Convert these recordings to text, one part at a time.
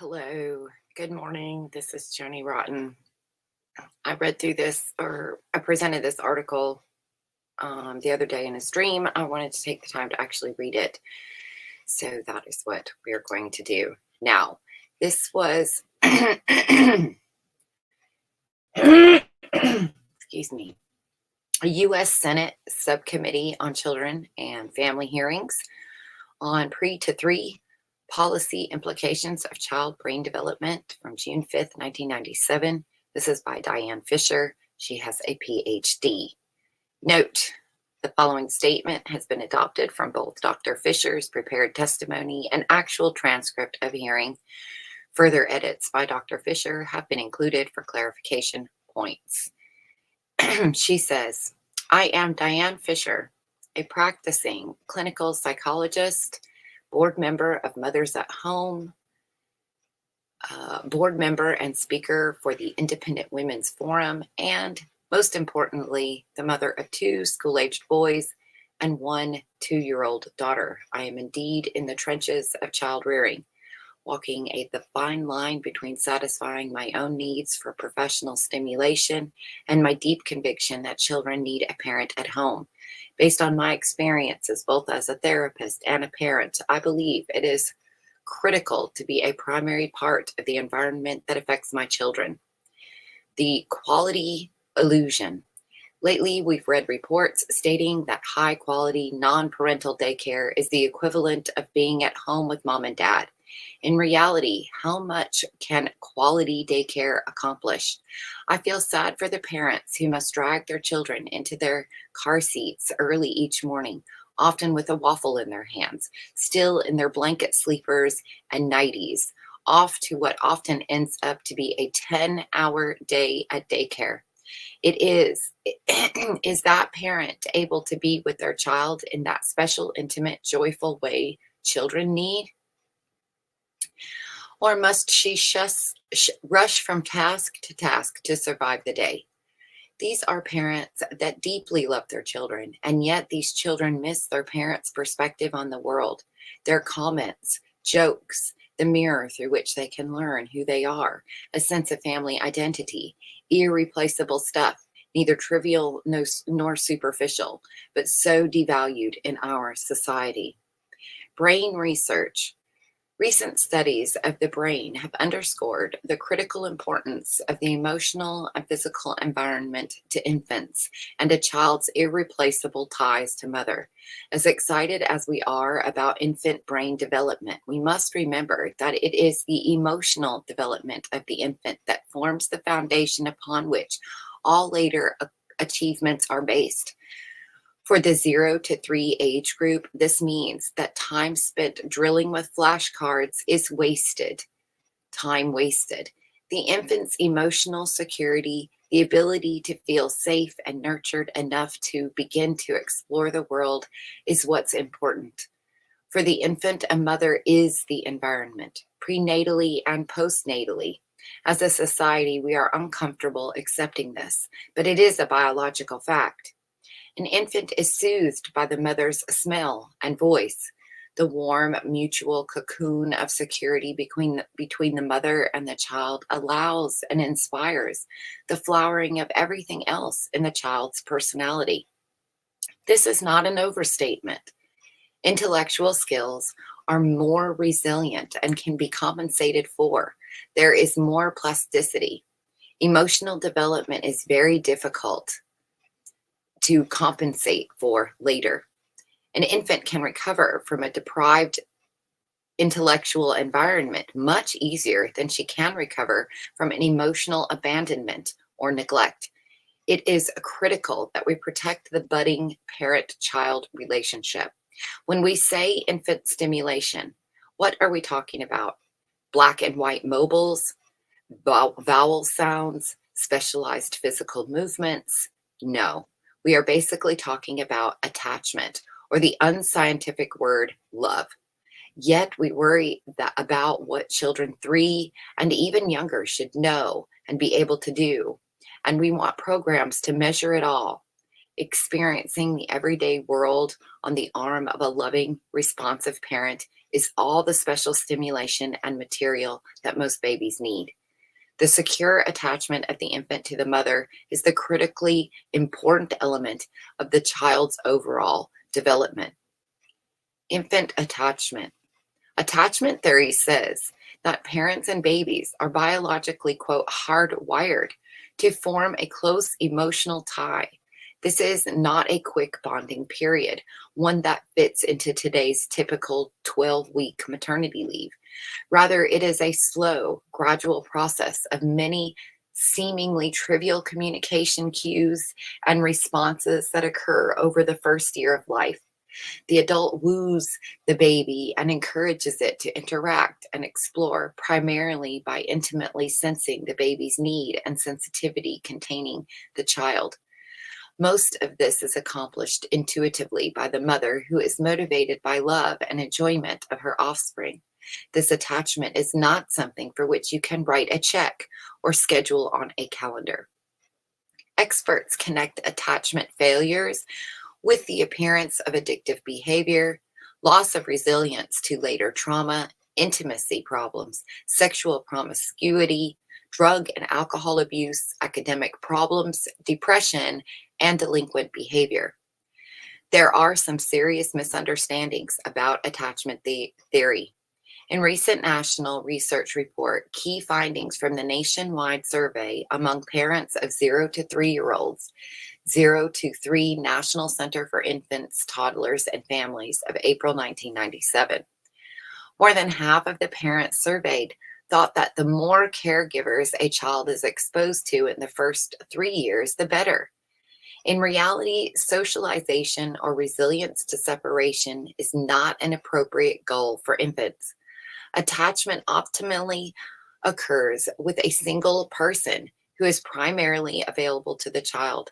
Hello, good morning. This is Joni Rotten. I read through this, or I presented this article the other day in a stream. I wanted to take the time to actually read it. So that is what we are going to do. Now, this was, excuse me, a U.S. Senate subcommittee on children and family hearings on pre to three policy implications of child brain development from June 5th, 1997. This is by Diane Fisher. She has a PhD. Note, the following statement has been adopted from both Dr. Fisher's prepared testimony and actual transcript of hearing. Further edits by Dr. Fisher have been included for clarification points. She says, I am Diane Fisher, a practicing clinical psychologist, board member of Mothers at Home, board member and speaker for the Independent Women's Forum, and most importantly, the mother of two school-aged boys and one 2-year-old daughter. I am indeed in the trenches of child rearing, walking the fine line between satisfying my own needs for professional stimulation and my deep conviction that children need a parent at home. Based on my experiences, both as a therapist and a parent, I believe it is critical to be a primary part of the environment that affects my children. The quality illusion. Lately, we've read reports stating that high-quality, non-parental daycare is the equivalent of being at home with mom and dad. In reality, how much can quality daycare accomplish? I feel sad for the parents who must drag their children into their car seats early each morning, often with a waffle in their hands, still in their blanket sleepers and nighties, off to what often ends up to be a 10-hour day at daycare. Is that parent able to be with their child in that special, intimate, joyful way children need? Or must she rush from task to task to survive the day? These are parents that deeply love their children, and yet these children miss their parents' perspective on the world, their comments, jokes, the mirror through which they can learn who they are, a sense of family identity, irreplaceable stuff, neither trivial nor superficial, but so devalued in our society. Brain research. Recent studies of the brain have underscored the critical importance of the emotional and physical environment to infants and a child's irreplaceable ties to mother. As excited as we are about infant brain development, we must remember that it is the emotional development of the infant that forms the foundation upon which all later achievements are based. For the 0 to 3 age group, this means that time spent drilling with flashcards is wasted, time wasted. The infant's emotional security, the ability to feel safe and nurtured enough to begin to explore the world is what's important. For the infant, a mother is the environment, prenatally and postnatally. As a society, we are uncomfortable accepting this, but it is a biological fact. An infant is soothed by the mother's smell and voice, the warm mutual cocoon of security between the mother and the child allows and inspires the flowering of everything else in the child's personality. This is not an overstatement. Intellectual skills are more resilient and can be compensated for. There is more plasticity. Emotional development is very difficult to compensate for later. An infant can recover from a deprived intellectual environment much easier than she can recover from an emotional abandonment or neglect. It is critical that we protect the budding parent-child relationship. When we say infant stimulation, what are we talking about? Black and white mobiles, vowel sounds, specialized physical movements? No. We are basically talking about attachment, or the unscientific word love. Yet we worry about what children 3 and even younger should know and be able to do. And we want programs to measure it all. Experiencing the everyday world on the arm of a loving, responsive parent is all the special stimulation and material that most babies need. The secure attachment of the infant to the mother is the critically important element of the child's overall development. Infant attachment. Attachment theory says that parents and babies are biologically, quote, hardwired to form a close emotional tie. This is not a quick bonding period, one that fits into today's typical 12-week maternity leave. Rather, it is a slow, gradual process of many seemingly trivial communication cues and responses that occur over the first year of life. The adult woos the baby and encourages it to interact and explore, primarily by intimately sensing the baby's need and sensitivity containing the child. Most of this is accomplished intuitively by the mother, who is motivated by love and enjoyment of her offspring. This attachment is not something for which you can write a check or schedule on a calendar. Experts connect attachment failures with the appearance of addictive behavior, loss of resilience to later trauma, intimacy problems, sexual promiscuity, drug and alcohol abuse, academic problems, depression, and delinquent behavior. There are some serious misunderstandings about attachment theory. In recent national research report, key findings from the nationwide survey among parents of 0 to 3-year-olds, 0 to 3 National Center for Infants, Toddlers, and Families of April 1997. More than half of the parents surveyed thought that the more caregivers a child is exposed to in the first 3 years, the better. In reality, socialization or resilience to separation is not an appropriate goal for infants. Attachment optimally occurs with a single person who is primarily available to the child.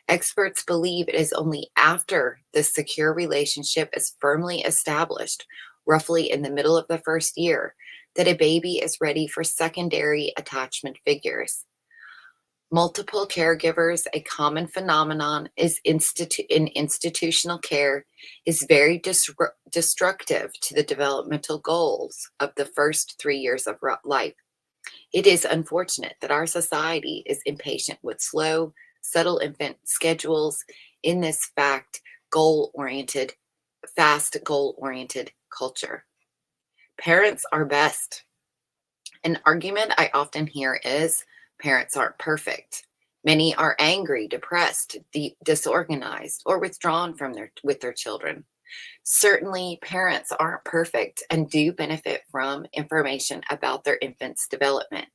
Experts believe it is only after this secure relationship is firmly established, roughly in the middle of the first year, that a baby is ready for secondary attachment figures. Multiple caregivers, a common phenomenon is in institutional care, is very destructive to the developmental goals of the first 3 years of life. It is unfortunate that our society is impatient with slow, subtle infant schedules in this fast, goal-oriented culture. Parents are best. An argument I often hear is, parents aren't perfect. Many are angry, depressed, disorganized, or withdrawn from with their children. Certainly, parents aren't perfect and do benefit from information about their infant's development.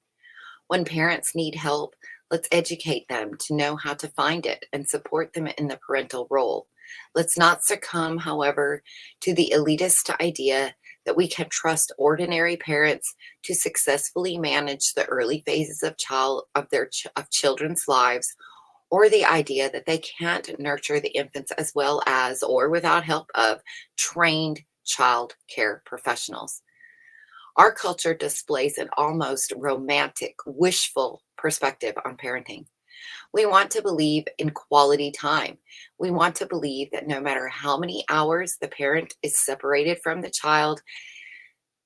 When parents need help, let's educate them to know how to find it and support them in the parental role. Let's not succumb, however, to the elitist idea that we can trust ordinary parents to successfully manage the early phases of children's lives, or the idea that they can't nurture the infants as well as or without help of trained child care professionals. Our culture displays an almost romantic, wishful perspective on parenting. We want to believe in quality time. We want to believe that no matter how many hours the parent is separated from the child,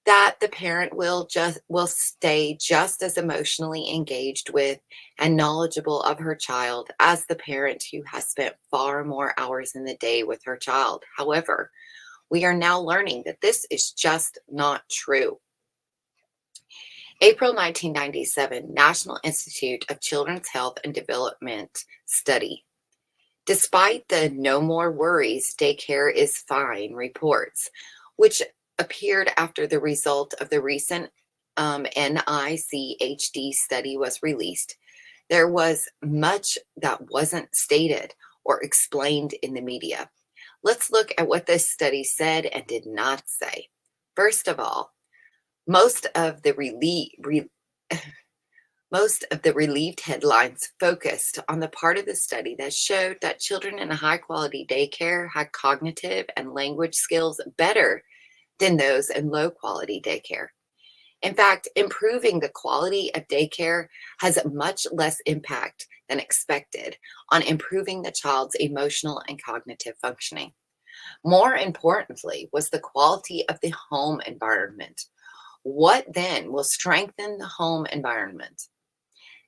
that the parent will stay just as emotionally engaged with and knowledgeable of her child as the parent who has spent far more hours in the day with her child. However, we are now learning that this is just not true. April 1997, National Institute of Children's Health and Development study. Despite the "No More Worries, Daycare is Fine" reports, which appeared after the result of the recent NICHD study was released, there was much that wasn't stated or explained in the media. Let's look at what this study said and did not say. First of all, most of the relieved headlines focused on the part of the study that showed that children in a high-quality daycare had cognitive and language skills better than those in low-quality daycare. In fact, improving the quality of daycare has much less impact than expected on improving the child's emotional and cognitive functioning. More importantly, was the quality of the home environment. What then will strengthen the home environment?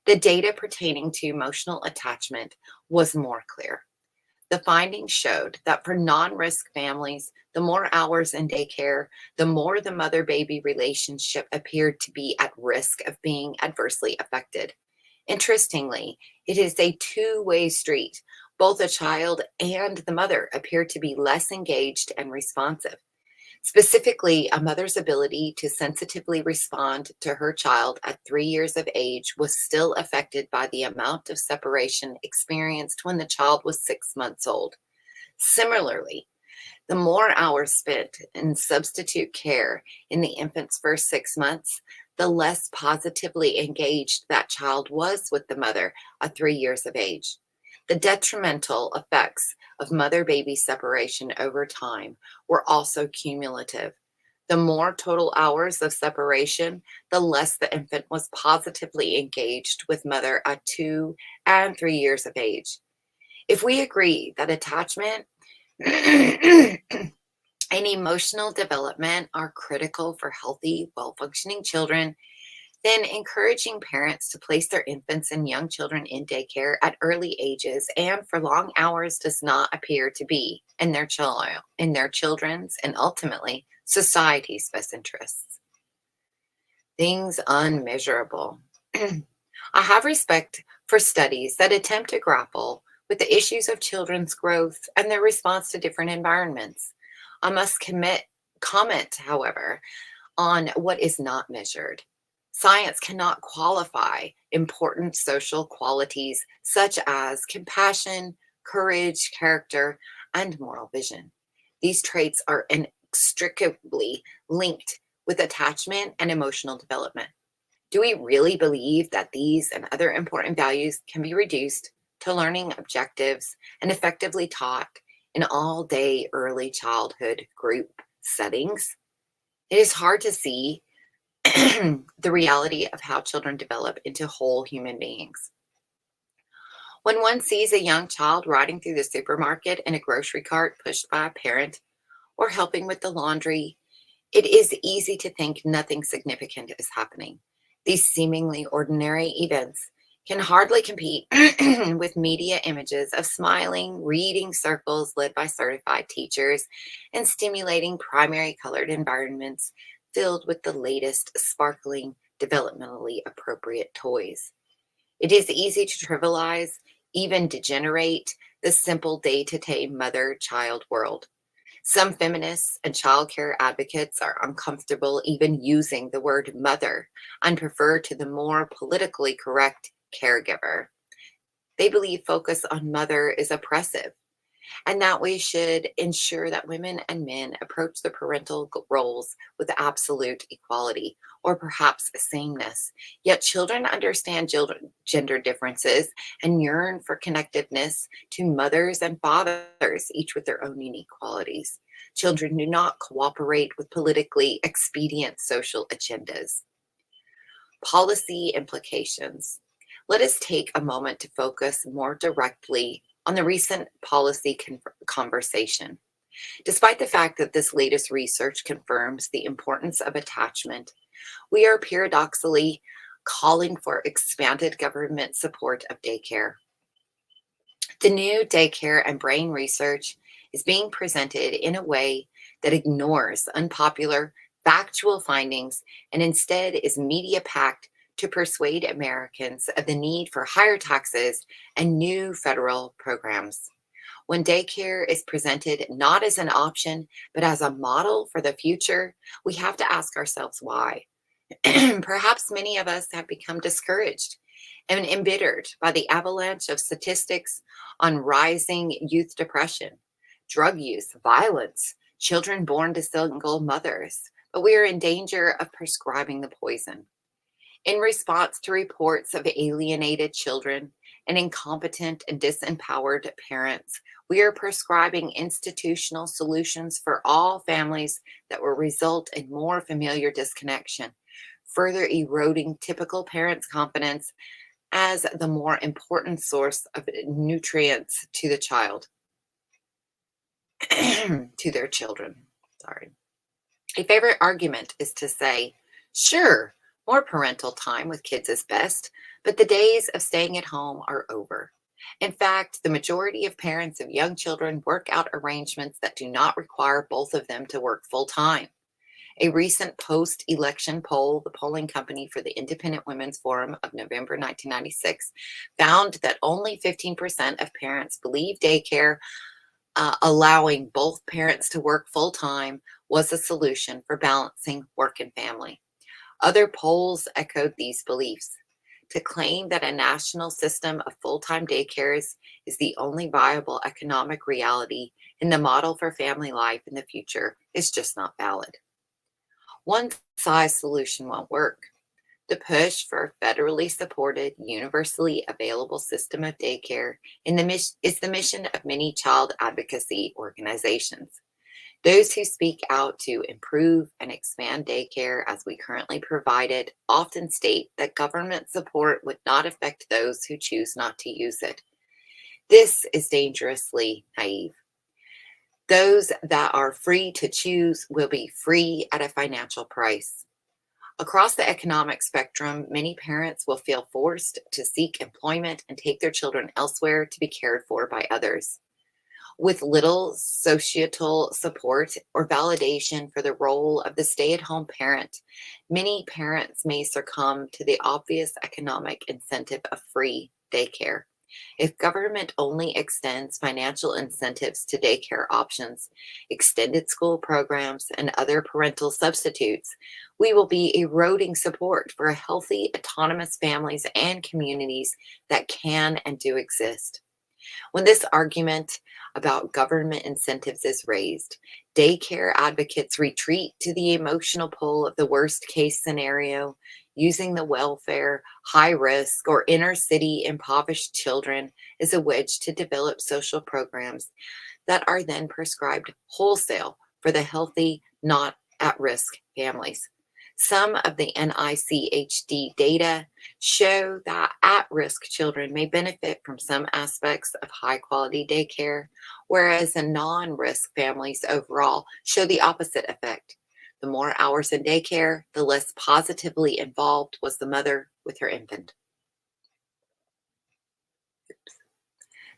The data pertaining to emotional attachment was more clear. The findings showed that for non risk families, the more hours in daycare, the more the mother baby relationship appeared to be at risk of being adversely affected. Interestingly, it is a two-way street. Both the child and the mother appear to be less engaged and responsive. Specifically, a mother's ability to sensitively respond to her child at 3 years of age was still affected by the amount of separation experienced when the child was 6 months old. Similarly, the more hours spent in substitute care in the infant's first 6 months, the less positively engaged that child was with the mother at 3 years of age. The detrimental effects of mother baby separation over time were also cumulative. The more total hours of separation, the less the infant was positively engaged with mother at 2 and 3 years of age. If we agree that attachment and emotional development are critical for healthy, well functioning children, then encouraging parents to place their infants and young children in daycare at early ages and for long hours does not appear to be in their children's and ultimately society's best interests. Things unmeasurable. I have respect for studies that attempt to grapple with the issues of children's growth and their response to different environments. I must comment, however, on what is not measured. Science cannot qualify important social qualities such as compassion, courage, character, and moral vision. These traits are inextricably linked with attachment and emotional development. Do we really believe that these and other important values can be reduced to learning objectives and effectively taught in all day early childhood group settings? It is hard to see the reality of how children develop into whole human beings. When one sees a young child riding through the supermarket in a grocery cart pushed by a parent or helping with the laundry, it is easy to think nothing significant is happening. These seemingly ordinary events can hardly compete with media images of smiling, reading circles led by certified teachers and stimulating primary colored environments filled with the latest sparkling, developmentally appropriate toys. It is easy to trivialize, even degenerate, the simple day to day mother child world. Some feminists and childcare advocates are uncomfortable even using the word mother and prefer to the more politically correct caregiver. They believe focus on mother is oppressive and that we should ensure that women and men approach the parental roles with absolute equality or perhaps sameness. Yet children understand gender differences and yearn for connectedness to mothers and fathers, each with their own unique qualities. Children do not cooperate with politically expedient social agendas. Policy implications. Let us take a moment to focus more directly on the recent policy conversation. Despite the fact that this latest research confirms the importance of attachment, we are paradoxically calling for expanded government support of daycare. The new daycare and brain research is being presented in a way that ignores unpopular, factual findings and instead is media packed to persuade Americans of the need for higher taxes and new federal programs. When daycare is presented not as an option, but as a model for the future, we have to ask ourselves why. Perhaps many of us have become discouraged and embittered by the avalanche of statistics on rising youth depression, drug use, violence, children born to single mothers, but we are in danger of prescribing the poison. In response to reports of alienated children and incompetent and disempowered parents, we are prescribing institutional solutions for all families that will result in more familiar disconnection, further eroding typical parents' confidence as the more important source of nutrients to the child. to their children. Sorry. A favorite argument is to say, sure, more parental time with kids is best, but the days of staying at home are over. In fact, the majority of parents of young children work out arrangements that do not require both of them to work full time. A recent post election poll, the polling company for the Independent Women's Forum of November 1996, found that only 15% of parents believe daycare allowing both parents to work full time was a solution for balancing work and family. Other polls echoed these beliefs. To claim that a national system of full time daycares is the only viable economic reality in the model for family life in the future is just not valid. One size solution won't work. The push for a federally supported, universally available system of daycare is the mission of many child advocacy organizations. Those who speak out to improve and expand daycare as we currently provide it often state that government support would not affect those who choose not to use it. This is dangerously naive. Those that are free to choose will be free at a financial price. Across the economic spectrum, many parents will feel forced to seek employment and take their children elsewhere to be cared for by others. With little societal support or validation for the role of the stay at home parent, many parents may succumb to the obvious economic incentive of free daycare. If government only extends financial incentives to daycare options, extended school programs, and other parental substitutes, we will be eroding support for healthy, autonomous families and communities that can and do exist. When this argument about government incentives is raised, daycare advocates retreat to the emotional pull of the worst case scenario, using the welfare, high risk, or inner city impoverished children as a wedge to develop social programs that are then prescribed wholesale for the healthy, not at risk families. Some of the NICHD data show that at-risk children may benefit from some aspects of high-quality daycare, whereas the non-risk families overall show the opposite effect. The more hours in daycare, the less positively involved was the mother with her infant.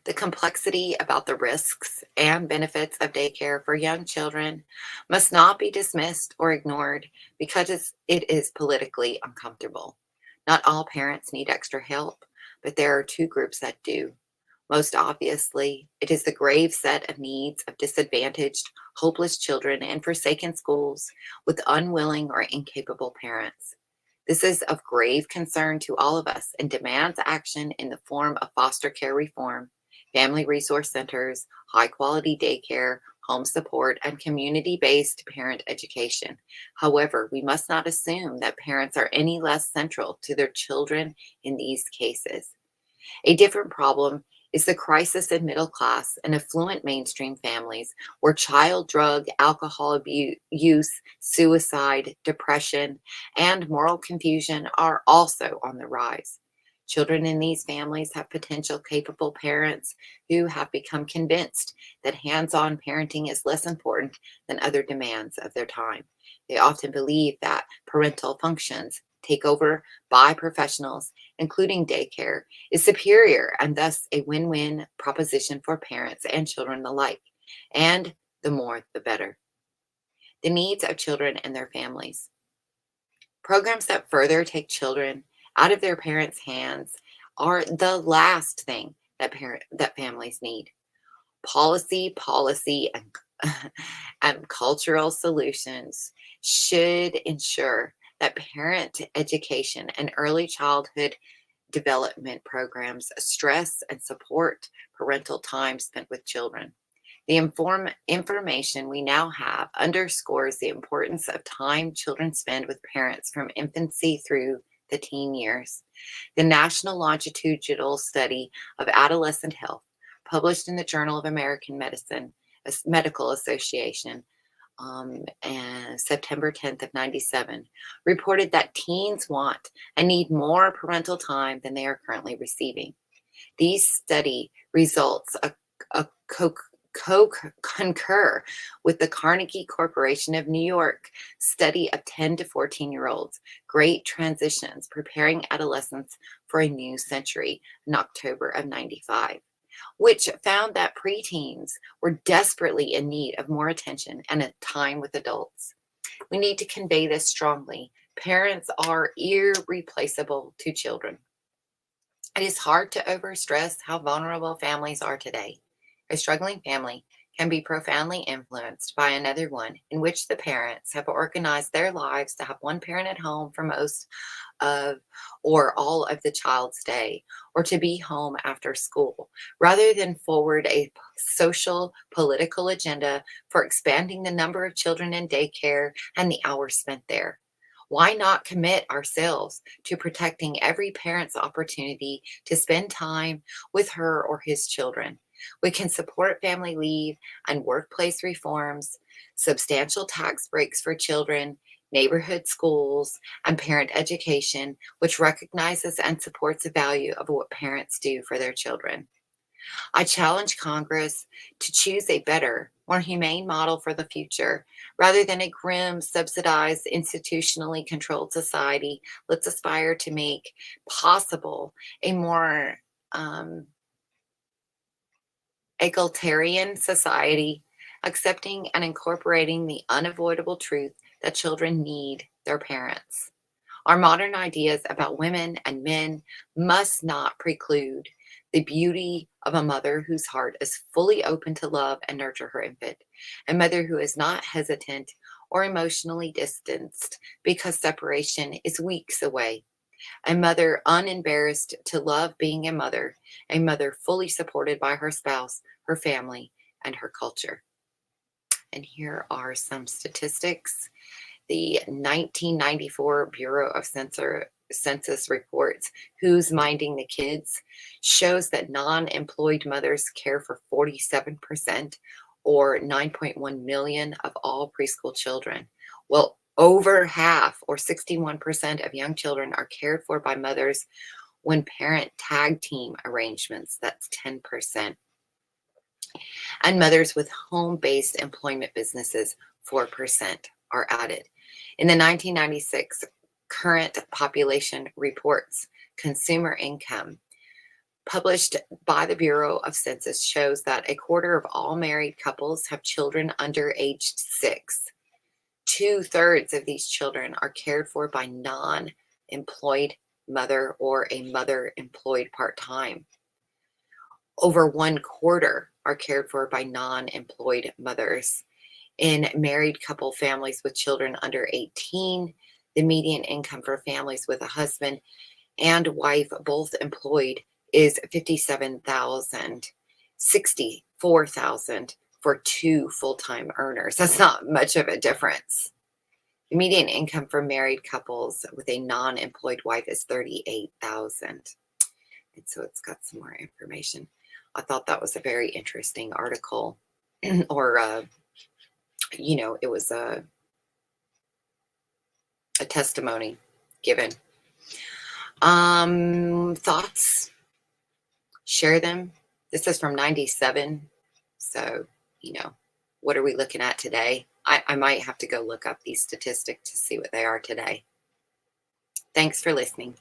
The complexity about the risks and benefits of daycare for young children must not be dismissed or ignored because it is politically uncomfortable. Not all parents need extra help, but there are two groups that do. Most obviously, it is the grave set of needs of disadvantaged, hopeless children in forsaken schools with unwilling or incapable parents. This is of grave concern to all of us and demands action in the form of foster care reform, family resource centers, high quality daycare, home support, and community based parent education. However, we must not assume that parents are any less central to their children in these cases. A different problem is the crisis in middle class and affluent mainstream families where child drug, alcohol abuse, use, suicide, depression, and moral confusion are also on the rise. Children in these families have potential capable parents who have become convinced that hands on parenting is less important than other demands of their time. They often believe that parental functions take over by professionals, including daycare, is superior and thus a win win proposition for parents and children alike. And the more, the better. The needs of children and their families. Programs that further take children out of their parents' hands are the last thing that families need. Policy, and cultural solutions should ensure that parent education and early childhood development programs stress and support parental time spent with children. The information we now have underscores the importance of time children spend with parents from infancy through the teen years. The National Longitudinal Study of Adolescent Health, published in the Journal of American Medicine, Medical Association, and September 10th of 97, reported that teens want and need more parental time than they are currently receiving. These study results concur with the Carnegie Corporation of New York study of 10 to 14-year-olds, Great Transitions, Preparing Adolescents for a New Century in October of 95, which found that preteens were desperately in need of more attention and a time with adults. We need to convey this strongly. Parents are irreplaceable to children. It is hard to overstress how vulnerable families are today. A struggling family can be profoundly influenced by another one in which the parents have organized their lives to have one parent at home for most of or all of the child's day, or to be home after school, rather than forward a social political agenda for expanding the number of children in daycare and the hours spent there. Why not commit ourselves to protecting every parent's opportunity to spend time with her or his children? We can support family leave and workplace reforms, substantial tax breaks for children, neighborhood schools, and parent education, which recognizes and supports the value of what parents do for their children. I challenge Congress to choose a better, more humane model for the future. Rather than a grim, subsidized, institutionally controlled society, let's aspire to make possible a more egalitarian society, accepting and incorporating the unavoidable truth that children need their parents. Our modern ideas about women and men must not preclude the beauty of a mother whose heart is fully open to love and nurture her infant, a mother who is not hesitant or emotionally distanced because separation is weeks away, a mother unembarrassed to love being a mother fully supported by her spouse, her family, and her culture. And here are some statistics. The 1994 Bureau of Census reports, Who's Minding the Kids, shows that non-employed mothers care for 47%, or 9.1 million of all preschool children. Well, over half, or 61% of young children are cared for by mothers when parent tag team arrangements, that's 10%. And mothers with home-based employment businesses, 4% are added. In the 1996 Current Population Reports, Consumer Income, published by the Bureau of Census, shows that a quarter of all married couples have children under age 6. 2/3 of these children are cared for by non-employed mother or a mother employed part-time. Over 1/4 are cared for by non-employed mothers. In married couple families with children under 18, the median income for families with a husband and wife both employed is $57,000, $64,000 for two full-time earners. That's not much of a difference. The median income for married couples with a non-employed wife is $38,000. And so it's got some more information. I thought that was a very interesting article, or it was a testimony given. Thoughts? Share them. This is from 97. So, what are we looking at today? I might have to go look up these statistics to see what they are today. Thanks for listening.